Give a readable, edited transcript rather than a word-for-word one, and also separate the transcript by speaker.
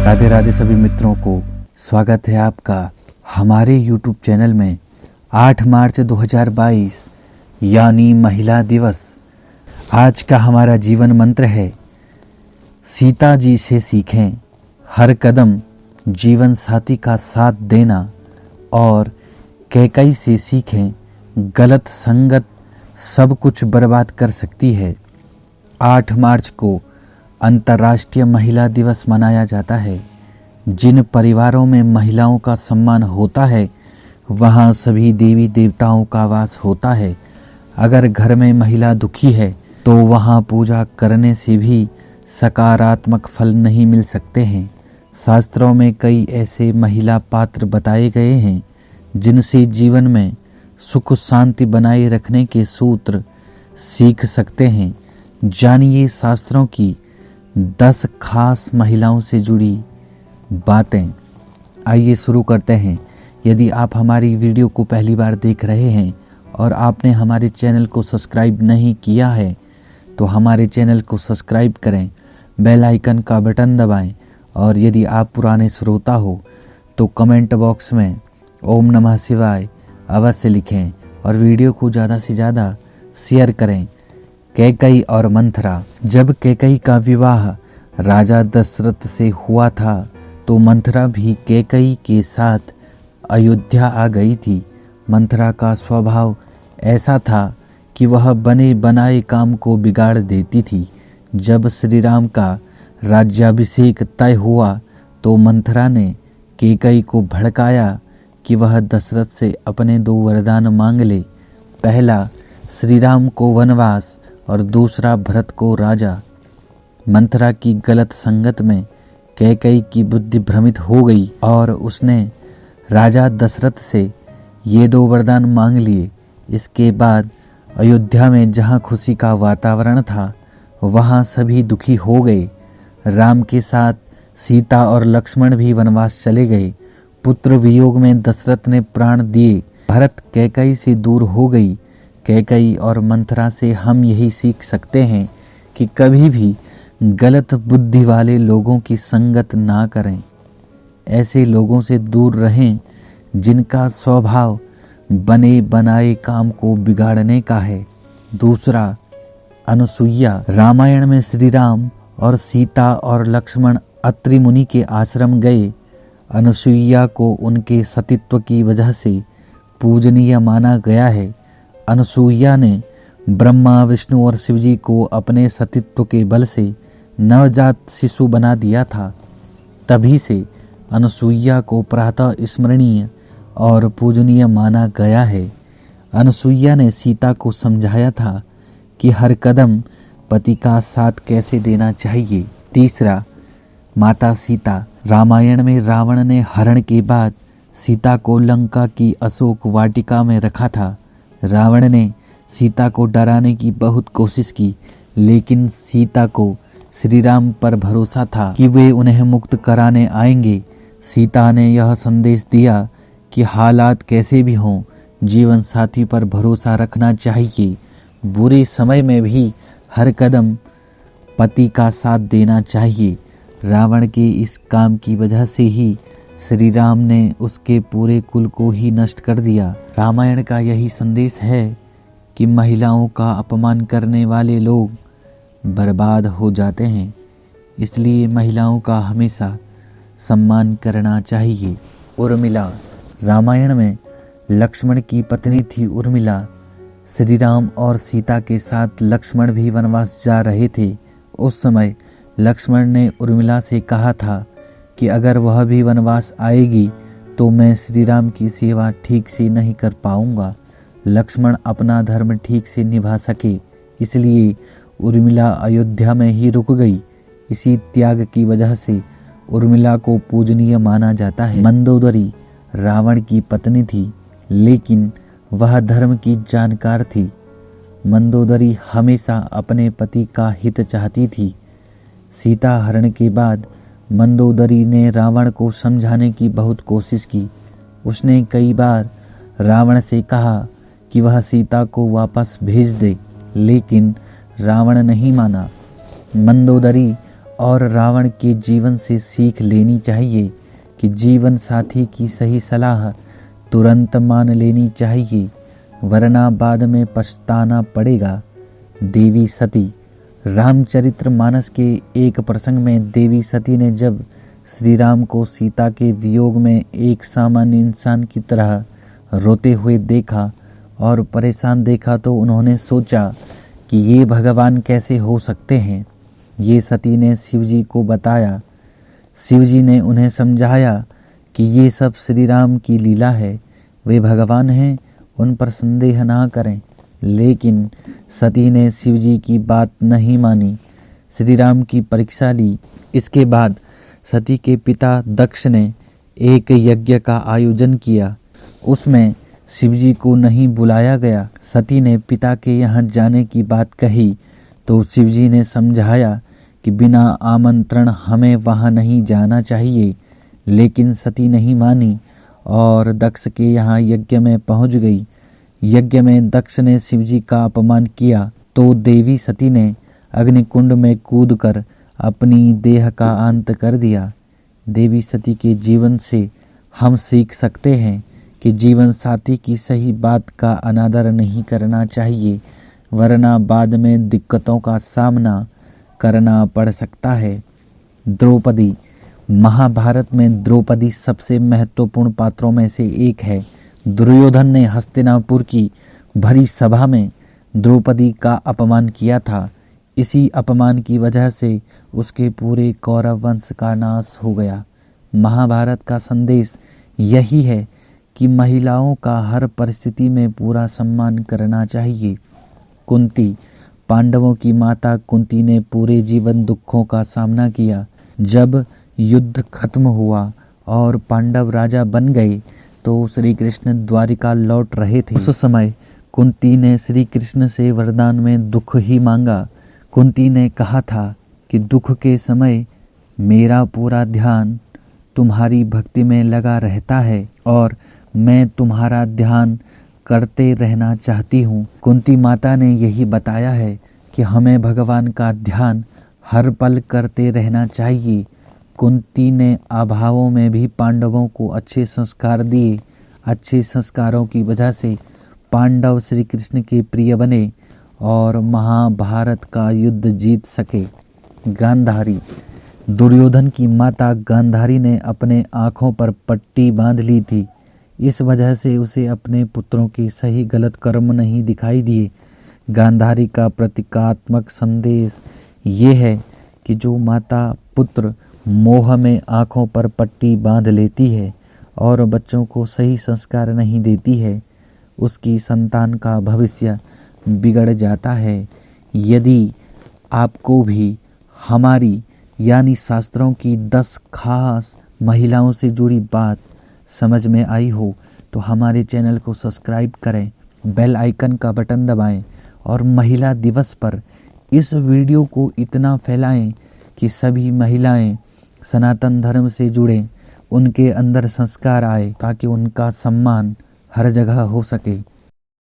Speaker 1: राधे राधे सभी मित्रों को स्वागत है आपका हमारे YouTube चैनल में। 8 मार्च 2022 यानी महिला दिवस। आज का हमारा जीवन मंत्र है, सीता जी से सीखें हर कदम जीवन साथी का साथ देना, और कैकई से सीखें गलत संगत सब कुछ बर्बाद कर सकती है। 8 मार्च को अंतर्राष्ट्रीय महिला दिवस मनाया जाता है। जिन परिवारों में महिलाओं का सम्मान होता है वहाँ सभी देवी देवताओं का वास होता है। अगर घर में महिला दुखी है तो वहाँ पूजा करने से भी सकारात्मक फल नहीं मिल सकते हैं। शास्त्रों में कई ऐसे महिला पात्र बताए गए हैं जिनसे जीवन में सुख शांति बनाए रखने के सूत्र सीख सकते हैं। जानिए शास्त्रों की 10 खास महिलाओं से जुड़ी बातें। आइए शुरू करते हैं। यदि आप हमारी वीडियो को पहली बार देख रहे हैं और आपने हमारे चैनल को सब्सक्राइब नहीं किया है तो हमारे चैनल को सब्सक्राइब करें, बेल आइकन का बटन दबाएं, और यदि आप पुराने श्रोता हो तो कमेंट बॉक्स में ओम नमः शिवाय अवश्य लिखें और वीडियो को ज़्यादा से ज़्यादा शेयर करें। कैकई और मंथरा। जब कैकई का विवाह राजा दशरथ से हुआ था तो मंथरा भी कैकई के साथ अयोध्या आ गई थी। मंथरा का स्वभाव ऐसा था कि वह बने बनाए काम को बिगाड़ देती थी। जब श्री राम का राज्याभिषेक तय हुआ तो मंथरा ने कैकई को भड़काया कि वह दशरथ से अपने 2 वरदान मांग ले। पहला, श्री राम को वनवास और दूसरा भरत को राजा। मंथरा की गलत संगत में कैकई की बुद्धि भ्रमित हो गई और उसने राजा दशरथ से ये 2 वरदान मांग लिए। इसके बाद अयोध्या में जहाँ खुशी का वातावरण था वहाँ सभी दुखी हो गए। राम के साथ सीता और लक्ष्मण भी वनवास चले गए। पुत्र वियोग में दशरथ ने प्राण दिए। भरत कैकई से दूर हो गई। कैकई और मंथरा से हम यही सीख सकते हैं कि कभी भी गलत बुद्धि वाले लोगों की संगत ना करें। ऐसे लोगों से दूर रहें जिनका स्वभाव बने बनाए काम को बिगाड़ने का है। दूसरा, अनुसुईया। रामायण में श्री राम और सीता और लक्ष्मण अत्रि मुनि के आश्रम गए। अनुसुईया को उनके सतीत्व की वजह से पूजनीय माना गया है। अनुसुईया ने ब्रह्मा विष्णु और शिवजी को अपने सतीत्व के बल से नवजात शिशु बना दिया था। तभी से अनुसुईया को प्रातः स्मरणीय और पूजनीय माना गया है। अनुसुईया ने सीता को समझाया था कि हर कदम पति का साथ कैसे देना चाहिए। तीसरा, माता सीता। रामायण में रावण ने हरण के बाद सीता को लंका की अशोक वाटिका में रखा था। रावण ने सीता को डराने की बहुत कोशिश की, लेकिन सीता को श्री राम पर भरोसा था कि वे उन्हें मुक्त कराने आएंगे। सीता ने यह संदेश दिया कि हालात कैसे भी हों, जीवन साथी पर भरोसा रखना चाहिए। बुरे समय में भी हर कदम पति का साथ देना चाहिए। रावण के इस काम की वजह से ही श्री राम ने उसके पूरे कुल को ही नष्ट कर दिया। रामायण का यही संदेश है कि महिलाओं का अपमान करने वाले लोग बर्बाद हो जाते हैं, इसलिए महिलाओं का हमेशा सम्मान करना चाहिए। उर्मिला। रामायण में लक्ष्मण की पत्नी थी उर्मिला। श्री राम और सीता के साथ लक्ष्मण भी वनवास जा रहे थे। उस समय लक्ष्मण ने उर्मिला से कहा था कि अगर वह भी वनवास आएगी तो मैं श्री राम की सेवा ठीक से नहीं कर पाऊंगा। लक्ष्मण अपना धर्म ठीक से निभा सके, इसलिए उर्मिला अयोध्या में ही रुक गई। इसी त्याग की वजह से उर्मिला को पूजनीय माना जाता है। मंदोदरी रावण की पत्नी थी, लेकिन वह धर्म की जानकार थी। मंदोदरी हमेशा अपने पति का हित चाहती थी। सीता हरण के बाद मंदोदरी ने रावण को समझाने की बहुत कोशिश की। उसने कई बार रावण से कहा कि वह सीता को वापस भेज दे, लेकिन रावण नहीं माना। मंदोदरी और रावण के जीवन से सीख लेनी चाहिए कि जीवन साथी की सही सलाह तुरंत मान लेनी चाहिए, वरना बाद में पछताना पड़ेगा। देवी सती। रामचरितमानस के एक प्रसंग में देवी सती ने जब श्री राम को सीता के वियोग में एक सामान्य इंसान की तरह रोते हुए देखा और परेशान देखा तो उन्होंने सोचा कि ये भगवान कैसे हो सकते हैं। ये सती ने शिवजी को बताया। शिवजी ने उन्हें समझाया कि ये सब श्री राम की लीला है, वे भगवान हैं, उन पर संदेह ना करें। लेकिन सती ने शिवजी की बात नहीं मानी, श्री राम की परीक्षा ली। इसके बाद सती के पिता दक्ष ने एक यज्ञ का आयोजन किया। उसमें शिवजी को नहीं बुलाया गया। सती ने पिता के यहाँ जाने की बात कही तो शिवजी ने समझाया कि बिना आमंत्रण हमें वहाँ नहीं जाना चाहिए। लेकिन सती नहीं मानी और दक्ष के यहाँ यज्ञ में पहुँच गई। यज्ञ में दक्ष ने शिवजी का अपमान किया तो देवी सती ने अग्निकुंड में कूदकर अपनी देह का अंत कर दिया। देवी सती के जीवन से हम सीख सकते हैं कि जीवन साथी की सही बात का अनादर नहीं करना चाहिए, वरना बाद में दिक्कतों का सामना करना पड़ सकता है। द्रौपदी। महाभारत में द्रौपदी सबसे महत्वपूर्ण पात्रों में से एक है। दुर्योधन ने हस्तिनापुर की भरी सभा में द्रौपदी का अपमान किया था। इसी अपमान की वजह से उसके पूरे कौरव वंश का नाश हो गया। महाभारत का संदेश यही है कि महिलाओं का हर परिस्थिति में पूरा सम्मान करना चाहिए। कुंती। पांडवों की माता कुंती ने पूरे जीवन दुखों का सामना किया। जब युद्ध खत्म हुआ और पांडव राजा बन गए तो श्री कृष्ण द्वारिका लौट रहे थे। उस समय कुंती ने श्री कृष्ण से वरदान में दुख ही मांगा। कुंती ने कहा था कि दुख के समय मेरा पूरा ध्यान तुम्हारी भक्ति में लगा रहता है और मैं तुम्हारा ध्यान करते रहना चाहती हूँ। कुंती माता ने यही बताया है कि हमें भगवान का ध्यान हर पल करते रहना चाहिए। कुंती ने अभावों में भी पांडवों को अच्छे संस्कार दिए। अच्छे संस्कारों की वजह से पांडव श्री कृष्ण के प्रिय बने और महाभारत का युद्ध जीत सके। गांधारी। दुर्योधन की माता गांधारी ने अपने आँखों पर पट्टी बांध ली थी। इस वजह से उसे अपने पुत्रों के सही गलत कर्म नहीं दिखाई दिए। गांधारी का प्रतीकात्मक संदेश ये है कि जो माता पुत्र मोह में आँखों पर पट्टी बांध लेती है और बच्चों को सही संस्कार नहीं देती है, उसकी संतान का भविष्य बिगड़ जाता है। यदि आपको भी हमारी यानी शास्त्रों की 10 खास महिलाओं से जुड़ी बात समझ में आई हो तो हमारे चैनल को सब्सक्राइब करें, बेल आइकन का बटन दबाएं और महिला दिवस पर इस वीडियो को इतना फैलाएं कि सभी महिलाएं सनातन धर्म से जुड़ें, उनके अंदर संस्कार आए ताकि उनका सम्मान हर जगह हो सके।